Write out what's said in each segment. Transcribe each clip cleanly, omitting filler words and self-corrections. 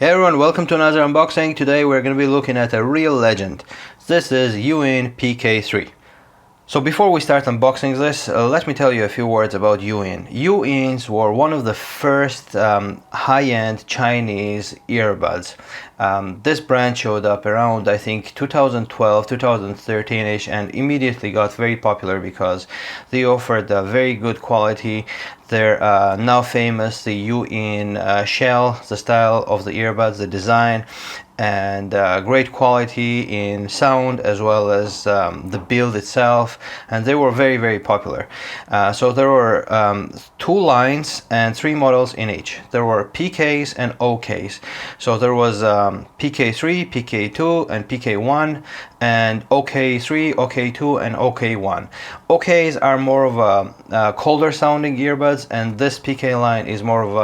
Hey everyone, welcome to another unboxing. Today we're going to be looking at a real legend. This is Yuin PK3. So before we start unboxing this, let me tell you a few words about Yuin. Yuins were one of the first high-end Chinese earbuds. This brand showed up around, I think, 2012, 2013-ish, and immediately got very popular because they offered a very good quality. They're now famous, the Yuin shell, the style of the earbuds, the design, and great quality in sound as well as the build itself, and they were very popular. So there were two lines and three models in each. There were PKs and OKs. So there was PK3, PK2 and PK1, and OK3, OK2 and OK1. OKs are more of a colder sounding earbuds, and this PK line is more of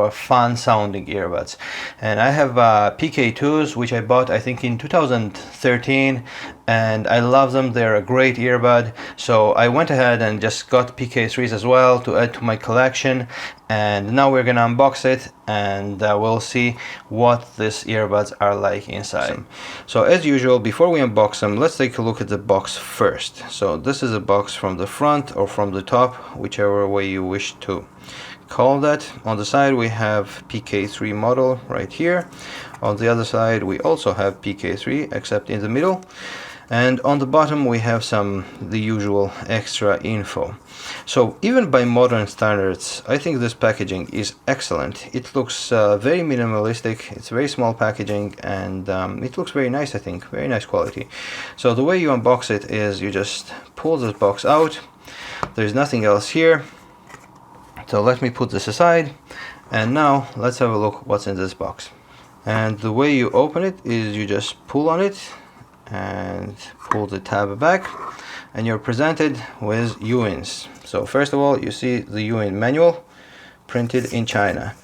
a fun sounding earbuds. And I have PK2s, which I bought I think in 2013, and I love them. They're a great earbud, so I went ahead and just got PK3s as well to add to my collection. And now we're gonna unbox it, and we'll see what these earbuds are like inside. So as usual, before we unbox them, let's take a look at the box first. So this is a box from the front or from the top, whichever way you wish to call that. On the side we have PK3 model right here. On the other side we also have PK3, except in the middle. And on the bottom we have the usual extra info. So even by modern standards, I think this packaging is excellent. It looks very minimalistic. It's very small packaging, and it looks very nice. I think very nice quality. So the way you unbox it is you just pull this box out. There's nothing else here, so let me put this aside, and now let's have a look what's in this box. And the way you open it is you just pull on it and pull the tab back, and you're presented with Yuins. So first of all, you see the Yuin manual printed in China.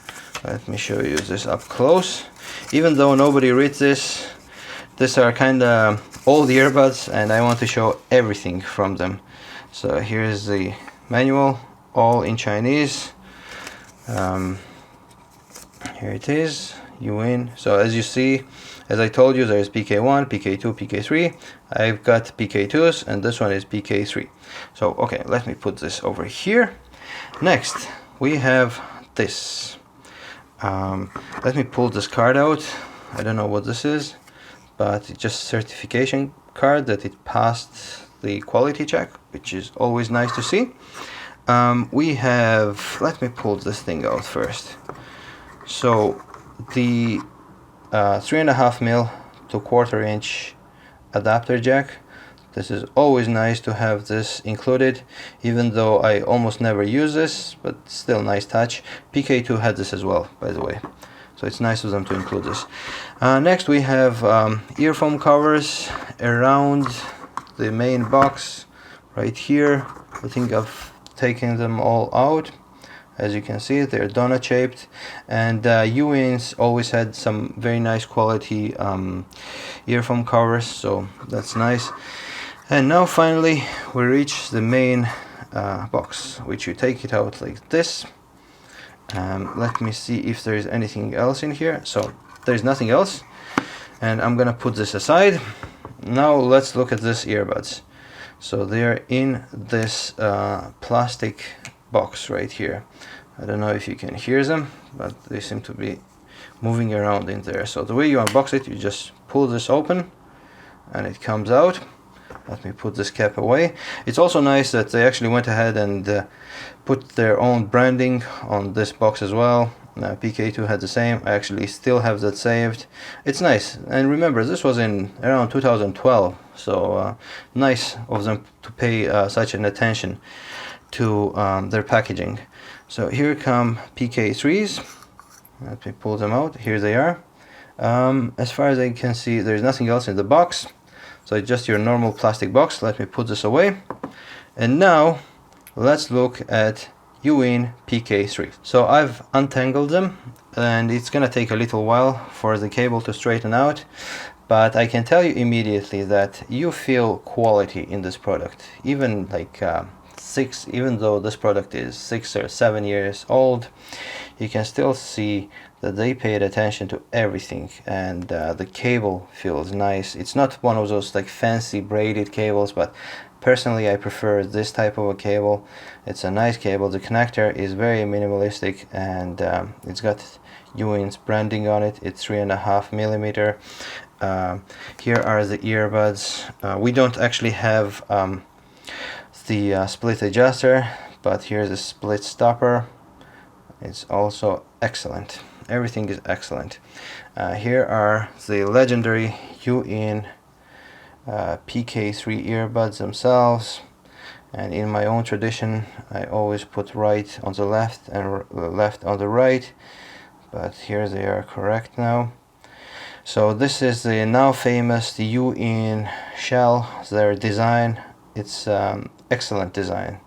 Let me show you this up close. Even though nobody reads this, these are kind of old earbuds, and I want to show everything from them. So here's the manual, all in Chinese. Here it is, Yuin. So as you see, as I told you, there's PK1, PK2, PK3. I've got PK2s, and this one is PK3. So okay, let me put this over here. Next we have this. Let me pull this card out. I don't know what this is, but it's just certification card that it passed the quality check, which is always nice to see. We have, let me pull this thing out first. So the 3.5mm to 1/4 inch adapter jack. This is always nice to have this included, even though I almost never use this, but still nice touch. PK2 had this as well, by the way, so it's nice of them to include this. Next we have earphone covers around the main box right here. I think I've taken them all out. As you can see, they're donut shaped, and Yuin's always had some very nice quality earphone covers, so that's nice. And now finally we reach the main box, which you take it out like this. Let me see if there's anything else in here. So there's nothing else, and I'm gonna put this aside. Now let's look at this earbuds. So they're in this plastic box right here. I don't know if you can hear them, but they seem to be moving around in there. So the way you unbox it, you just pull this open and it comes out. Let me put this cap away. It's also nice that they actually went ahead and put their own branding on this box as well. PK2 had the same. I actually still have that saved. It's nice. And remember, this was in around 2012, so nice of them to pay such an attention to their packaging. So here come PK3s. Let me pull them out. Here they are. As far as I can see, there's nothing else in the box, so it's just your normal plastic box. Let me put this away, and now let's look at Yuin PK3. So I've untangled them, and it's gonna take a little while for the cable to straighten out, but I can tell you immediately that you feel quality in this product, even like even though this product is 6 or 7 years old, you can still see that they paid attention to everything, and the cable feels nice. It's not one of those like fancy braided cables, but personally I prefer this type of a cable. It's a nice cable. The connector is very minimalistic, and it's got Yuin's branding on it. It's 3.5 millimeter. Here are the earbuds. We don't actually have the split adjuster, but here's a split stopper. It's also excellent. Everything is excellent. Here are the legendary Yuin PK3 earbuds themselves, and in my own tradition I always put right on the left and left on the right, but here they are correct now. So this is the now famous Yuin shell, their design. It's excellent design,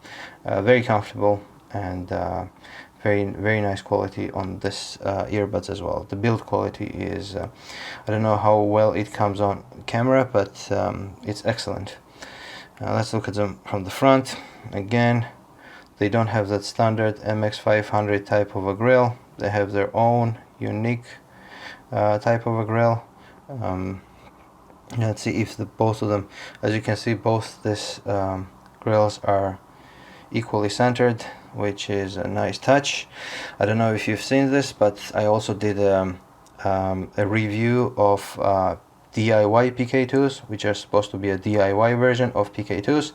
very comfortable, and very nice quality on this earbuds as well. The build quality is I don't know how well it comes on camera, but it's excellent. Let's look at them from the front. Again, they don't have that standard MX500 type of a grill. They have their own unique type of a grill. Let's see if both of them, as you can see, both this grills are equally centered, which is a nice touch. I don't know if you've seen this, but I also did a review of DIY PK2s, which are supposed to be a DIY version of PK2s.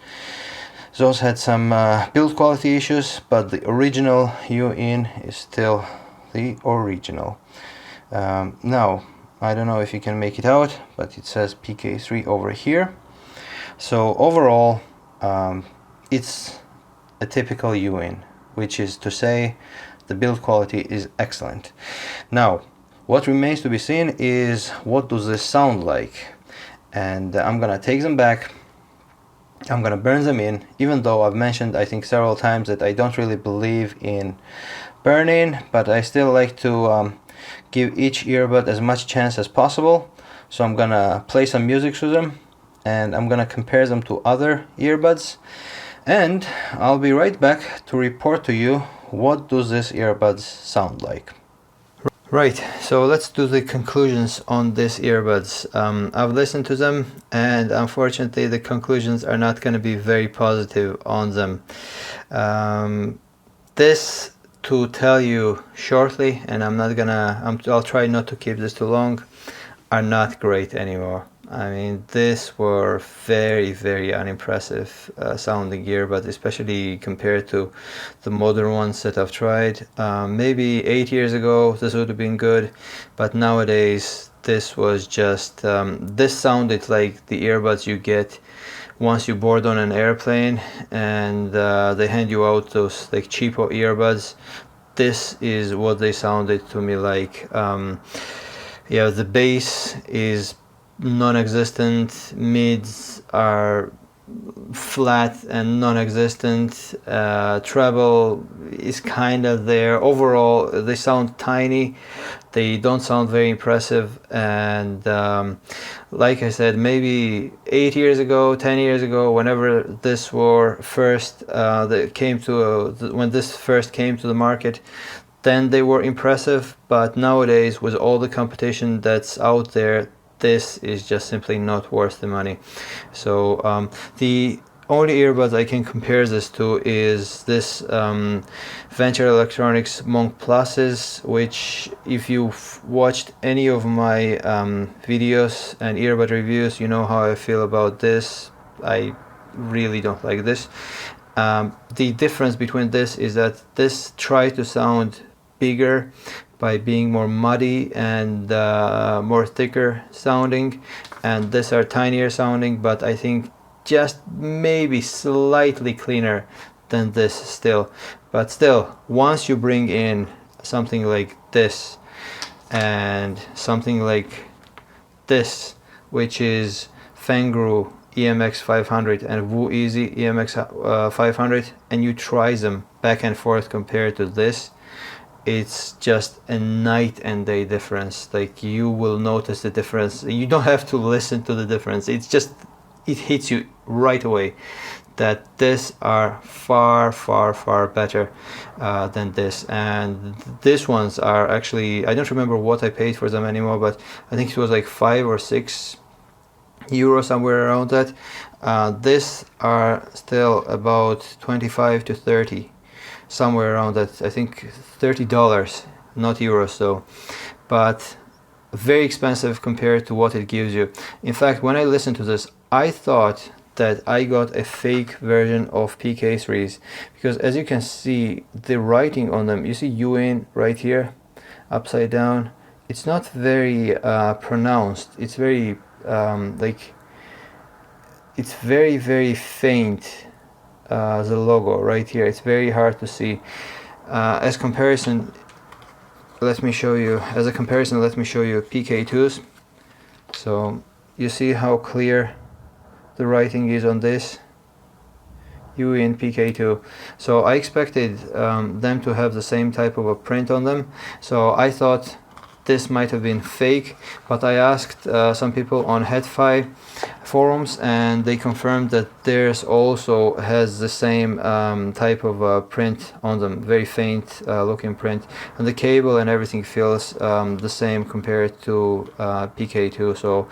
Those had some build quality issues, but the original Yuin is still the original. Now, I don't know if you can make it out, but it says PK3 over here. So overall, it's a typical Yuin, which is to say the build quality is excellent. Now, what remains to be seen is what does this sound like, and I'm gonna take them back. I'm gonna burn them in, even though I've mentioned I think several times that I don't really believe in burn-in, but I still like to give each earbud as much chance as possible. So I'm gonna play some music through them, and I'm gonna compare them to other earbuds, and I'll be right back to report to you what does this earbuds sound like. Right, so let's do the conclusions on this earbuds. I've listened to them, and unfortunately the conclusions are not going to be very positive on them. This to tell you shortly, and I'll try not to keep this too long, are not great anymore. I mean, these were very unimpressive sounding earbuds, especially compared to the modern ones that I've tried. Maybe 8 years ago this would have been good, but nowadays this was just this sounded like the earbuds you get once you board on an airplane and they hand you out those like cheapo earbuds. This is what they sounded to me like. Yeah, the bass is non-existent, mids are flat and non-existent, treble is kind of there. Overall they sound tiny, they don't sound very impressive, and like I said, maybe 8 years ago, 10 years ago, whenever this were first when this first came to the market, then they were impressive, but nowadays with all the competition that's out there, this is just simply not worth the money. So the only earbuds I can compare this to is this Venture Electronics Monk Pluses, which if you've watched any of my videos and earbud reviews, you know how I feel about this. I really don't like this. The difference between this is that this tries to sound bigger by being more muddy and more thicker sounding, and these are tinier sounding, but I think just maybe slightly cleaner than this still. But still, once you bring in something like this and something like this, which is Fengru EMX 500 and Wu Easy EMX 500, and you try them back and forth compared to this, it's just a night and day difference. Like, you will notice the difference. You don't have to listen to the difference. It's just, it hits you right away that this are far better than this, and these ones are actually, I don't remember what I paid for them anymore, but I think it was like 5 or 6 euro, somewhere around that. These are still about 25 to 30, somewhere around that. I think $30, not euros though, but very expensive compared to what it gives you. In fact, when I listened to this, I thought that I got a fake version of PK3s, because as you can see, the writing on them, you see Yuin right here upside down, it's not very pronounced. It's very like, it's very faint. The logo right here, it's very hard to see. As a comparison, let me show you PK2s. So you see how clear the writing is on this Yuin PK2. So I expected them to have the same type of a print on them, so I thought this might have been fake, but I asked some people on HeadFi forums, and they confirmed that theirs also has the same type of print on them, very faint looking print, and the cable and everything feels the same compared to PK2. So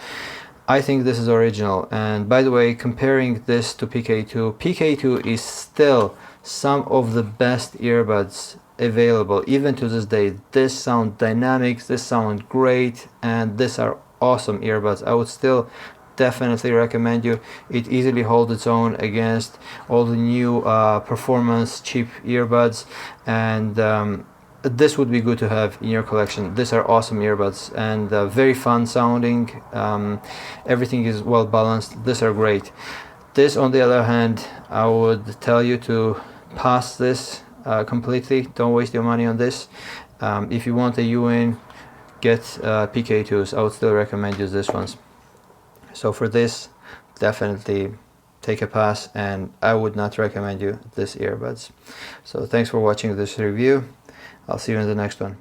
I think this is original. And by the way, comparing this to PK2, PK2 is still some of the best earbuds available even to this day. This sound dynamic, this sound great, and these are awesome earbuds. I would still definitely recommend you. It easily holds its own against all the new performance cheap earbuds, and this would be good to have in your collection. These are awesome earbuds, and very fun sounding. Everything is well balanced. These are great. This, on the other hand, I would tell you to pass this completely. Don't waste your money on this. If you want a Yuin, get PK2s. I would still recommend you this ones. So for this, definitely take a pass, and I would not recommend you this earbuds. So thanks for watching this review. I'll see you in the next one.